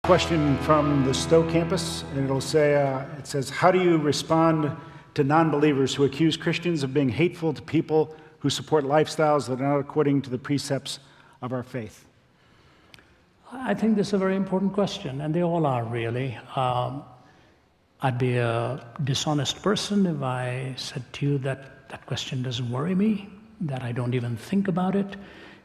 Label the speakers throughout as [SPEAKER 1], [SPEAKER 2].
[SPEAKER 1] Question from the Stowe campus, and it'll say, it says, how do you respond to non-believers who accuse Christians of being hateful to people who support lifestyles that are not according to the precepts of our faith?
[SPEAKER 2] I think this is a very important question, and they all are really. I'd be a dishonest person if I said to you that that question doesn't worry me, that I don't even think about it.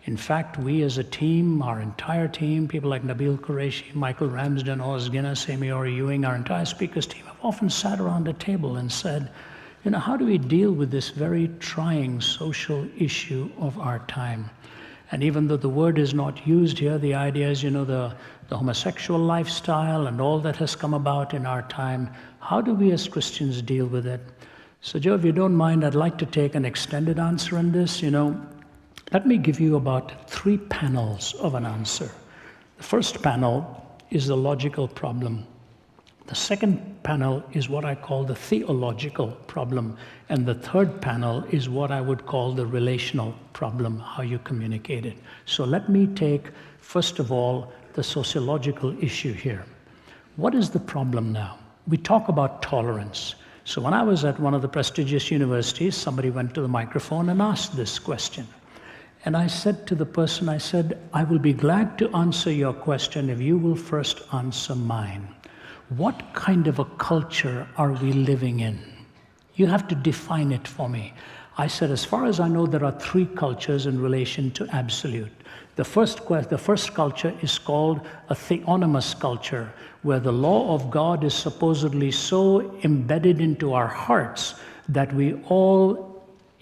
[SPEAKER 2] In fact, we as a team, our entire team, people like Nabil Qureshi, Michael Ramsden, Oz Guinness, Amy Ewing, our entire speakers team have often sat around a table and said, you know, how do we deal with this very trying social issue of our time? And even though the word is not used here, the idea is, you know, the homosexual lifestyle and all that has come about in our time, how do we as Christians deal with it? So Joe, if you don't mind, I'd like to take an extended answer on this. You know, let me give you about 3 panels of an answer. The first panel is the logical problem. The second panel is what I call the theological problem. And the third panel is what I would call the relational problem, how you communicate it. So let me take, first of all, the sociological issue here. What is the problem now? We talk about tolerance. So when I was at one of the prestigious universities, somebody went to the microphone and asked this question. And I said to the person, I said, I will be glad to answer your question if you will first answer mine. What kind of a culture are we living in? You have to define it for me. I said, as far as I know, there are 3 cultures in relation to absolute. The first culture is called a theonomous culture, where the law of God is supposedly so embedded into our hearts that we all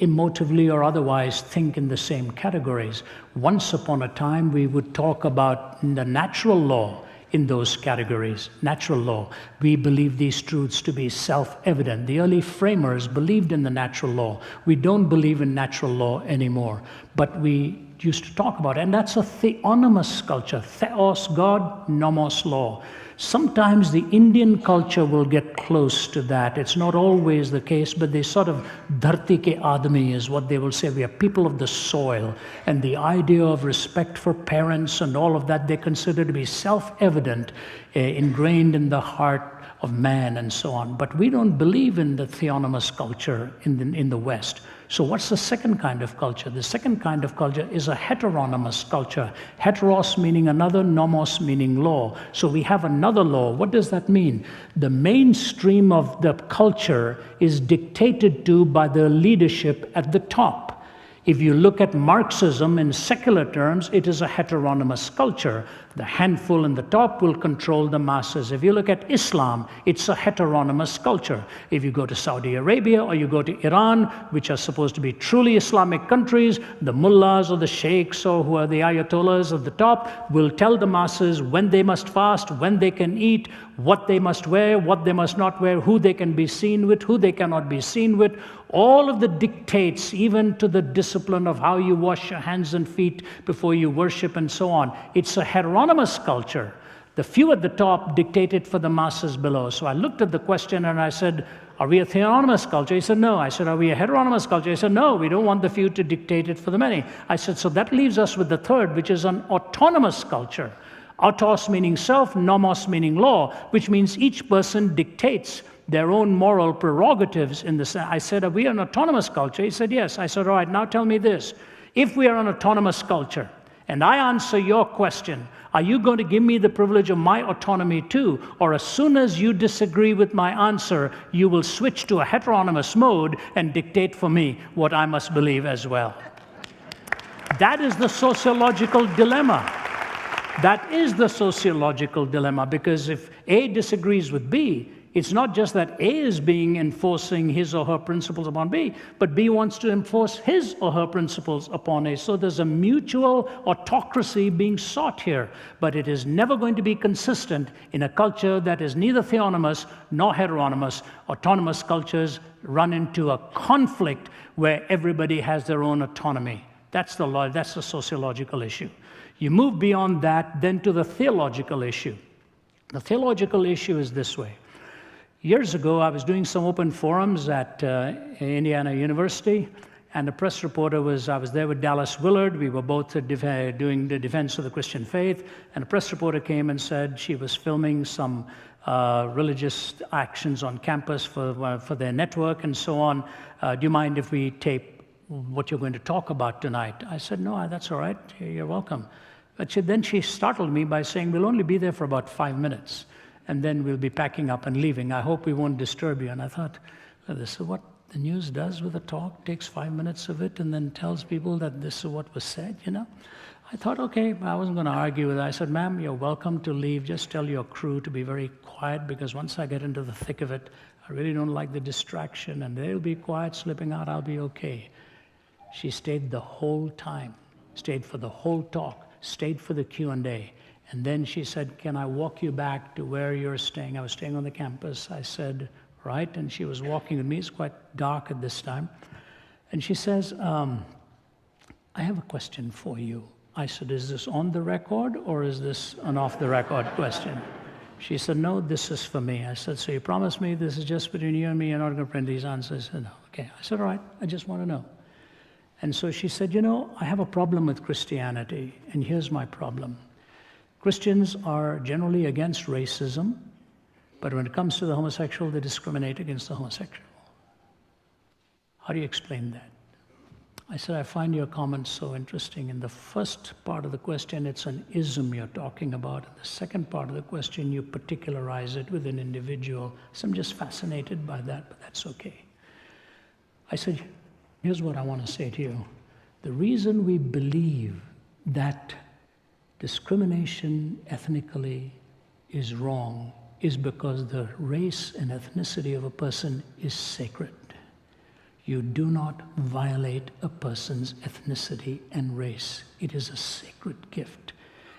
[SPEAKER 2] emotively or otherwise think in the same categories. Once upon a time, we would talk about the natural law in those categories, natural law. We believe these truths to be self-evident. The early framers believed in the natural law. We don't believe in natural law anymore, but we used to talk about it, and that's a theonomous culture. Theos, God, nomos, law. Sometimes the Indian culture will get close to that. It's not always the case, but they sort of, dharti ke aadmi is what they will say. We are people of the soil. And the idea of respect for parents and all of that, they consider to be self-evident, ingrained in the heart of man and so on. But we don't believe in the theonomous culture in the West. So what's the second kind of culture? The second kind of culture is a heteronomous culture. Heteros meaning another, nomos meaning law. So we have another law. What does that mean? The mainstream of the culture is dictated to by the leadership at the top. If you look at Marxism in secular terms, it is a heteronomous culture. The handful in the top will control the masses. If you look at Islam, it's a heteronomous culture. If you go to Saudi Arabia or you go to Iran, which are supposed to be truly Islamic countries, the mullahs or the sheikhs or who are the ayatollahs at the top will tell the masses when they must fast, when they can eat, what they must wear, what they must not wear, who they can be seen with, who they cannot be seen with. All of the dictates, even to the discipline of how you wash your hands and feet before you worship and so on. It's a heteronomous culture. The few at the top dictate it for the masses below. So I looked at the question and I said, are we a theonomous culture? He said, no. I said, are we a heteronomous culture? He said, no, we don't want the few to dictate it for the many. I said, so that leaves us with the third, which is an autonomous culture. Autos meaning self, nomos meaning law, which means each person dictates their own moral prerogatives in the sense. I said, are we an autonomous culture? He said, yes. I said, all right, now tell me this. If we are an autonomous culture, and I answer your question, are you going to give me the privilege of my autonomy too? Or as soon as you disagree with my answer, you will switch to a heteronomous mode and dictate for me what I must believe as well? That is the sociological dilemma. That is the sociological dilemma, because if A disagrees with B, it's not just that A is enforcing his or her principles upon B, but B wants to enforce his or her principles upon A. So there's a mutual autocracy being sought here, but it is never going to be consistent in a culture that is neither theonomous nor heteronomous. Autonomous cultures run into a conflict where everybody has their own autonomy. That's the sociological issue. You move beyond that, then to the theological issue. The theological issue is this way. Years ago, I was doing some open forums at Indiana University, and the press reporter I was there with Dallas Willard. We were both doing the defense of the Christian faith, and a press reporter came and said she was filming some religious actions on campus for their network and so on. Do you mind if we tape what you're going to talk about tonight? I said, no, that's all right. You're welcome. But then she startled me by saying, we'll only be there for about 5 minutes, and then we'll be packing up and leaving. I hope we won't disturb you. And I thought, well, this is what the news does with a talk, takes 5 minutes of it and then tells people that this is what was said, you know. I thought, okay, I wasn't going to argue with her. I said, ma'am, you're welcome to leave. Just tell your crew to be very quiet, because once I get into the thick of it, I really don't like the distraction, and they'll be quiet, slipping out, I'll be okay. She stayed the whole time, stayed for the whole talk, stayed for the Q&A. And then she said, can I walk you back to where you're staying? I was staying on the campus. I said, right, and she was walking with me. It's quite dark at this time. And she says, I have a question for you. I said, is this on the record or is this an off-the-record question? She said, no, this is for me. I said, so you promise me this is just between you and me, you're not going to print these answers? She said, no. Okay. I said, all right, I just want to know. And so she said, you know, I have a problem with Christianity, and here's my problem. Christians are generally against racism, but when it comes to the homosexual, they discriminate against the homosexual. How do you explain that? I said, I find your comments so interesting. In the first part of the question, it's an ism you're talking about. In the second part of the question, you particularize it with an individual. So I'm just fascinated by that, but that's okay. I said, here's what I want to say to you. The reason we believe that discrimination ethnically is wrong is because the race and ethnicity of a person is sacred. You do not violate a person's ethnicity and race. It is a sacred gift.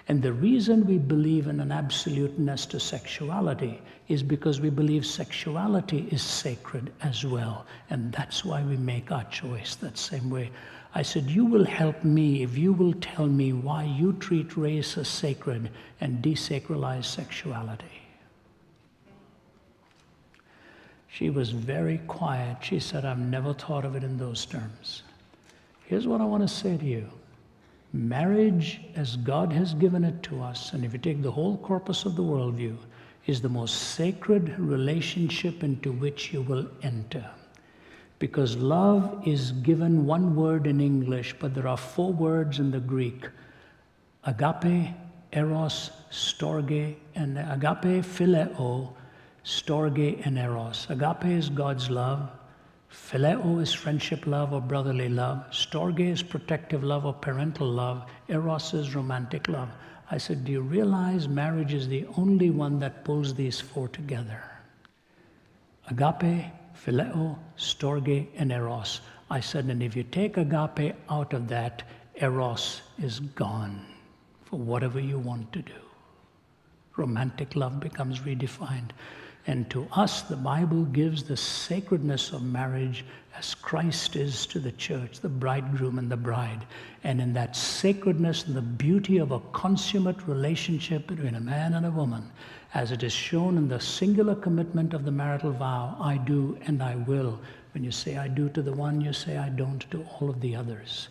[SPEAKER 2] And the reason we believe in an absoluteness to sexuality is because we believe sexuality is sacred as well. And that's why we make our choice that same way. I said, you will help me if you will tell me why you treat race as sacred and desacralize sexuality. She was very quiet. She said, I've never thought of it in those terms. Here's what I want to say to you. Marriage, as God has given it to us, and if you take the whole corpus of the worldview, is the most sacred relationship into which you will enter. Because love is given one word in English, but there are 4 words in the Greek. Agape, eros, storge, and agape, phileo, storge, and eros. Agape is God's love. Phileo is friendship love or brotherly love. Storge is protective love or parental love. Eros is romantic love. I said, do you realize marriage is the only one that pulls these 4 together? Agape, phileo, storge, and eros. I said, and if you take agape out of that, eros is gone for whatever you want to do. Romantic love becomes redefined. And to us, the Bible gives the sacredness of marriage as Christ is to the church, the bridegroom and the bride. And in that sacredness and the beauty of a consummate relationship between a man and a woman, as it is shown in the singular commitment of the marital vow, I do and I will. When you say I do to the one, you say I don't to all of the others.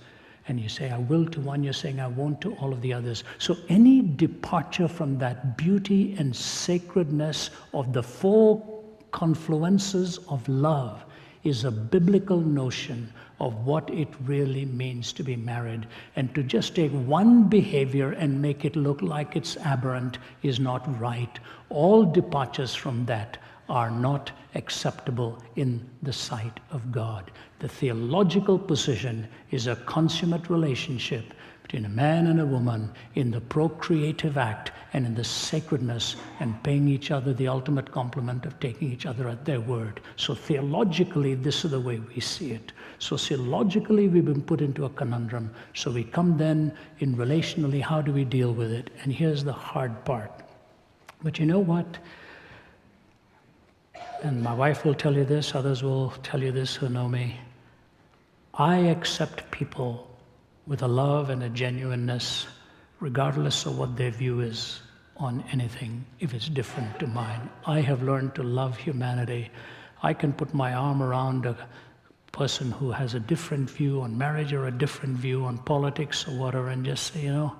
[SPEAKER 2] And you say I will to one, you're saying I won't to all of the others. So any departure from that beauty and sacredness of the 4 confluences of love is a biblical notion of what it really means to be married. And to just take one behavior and make it look like it's aberrant is not right. All departures from that are not acceptable in the sight of God. The theological position is a consummate relationship between a man and a woman in the procreative act and in the sacredness and paying each other the ultimate compliment of taking each other at their word. So theologically, this is the way we see it. Sociologically, we've been put into a conundrum. So we come then in relationally, how do we deal with it? And here's the hard part. But you know what? And my wife will tell you this, others will tell you this who know me. I accept people with a love and a genuineness, regardless of what their view is on anything, if it's different to mine. I have learned to love humanity. I can put my arm around a person who has a different view on marriage or a different view on politics or whatever, and just say,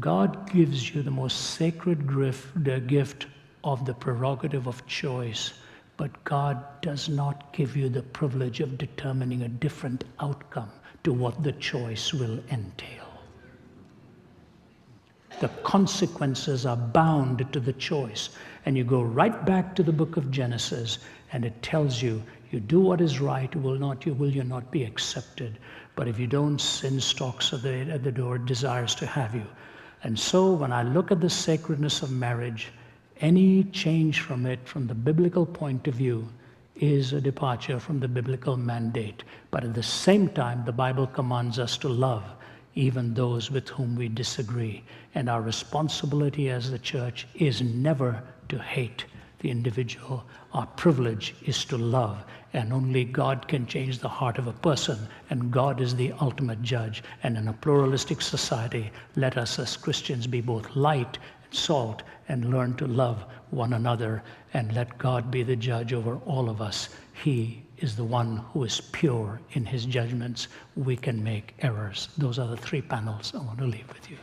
[SPEAKER 2] God gives you the most sacred gift, the gift of the prerogative of choice, but God does not give you the privilege of determining a different outcome to what the choice will entail. The consequences are bound to the choice. And you go right back to the book of Genesis, and it tells you, you do what is right, will you not be accepted. But if you don't, sin stalks at the door, desires to have you. And so when I look at the sacredness of marriage, any change from it, from the biblical point of view, is a departure from the biblical mandate. But at the same time, the Bible commands us to love even those with whom we disagree. And our responsibility as the church is never to hate the individual. Our privilege is to love. And only God can change the heart of a person. And God is the ultimate judge. And in a pluralistic society, let us as Christians be both light and salt and learn to love one another. And let God be the judge over all of us. He is the one who is pure in his judgments. We can make errors. Those are the 3 panels I want to leave with you.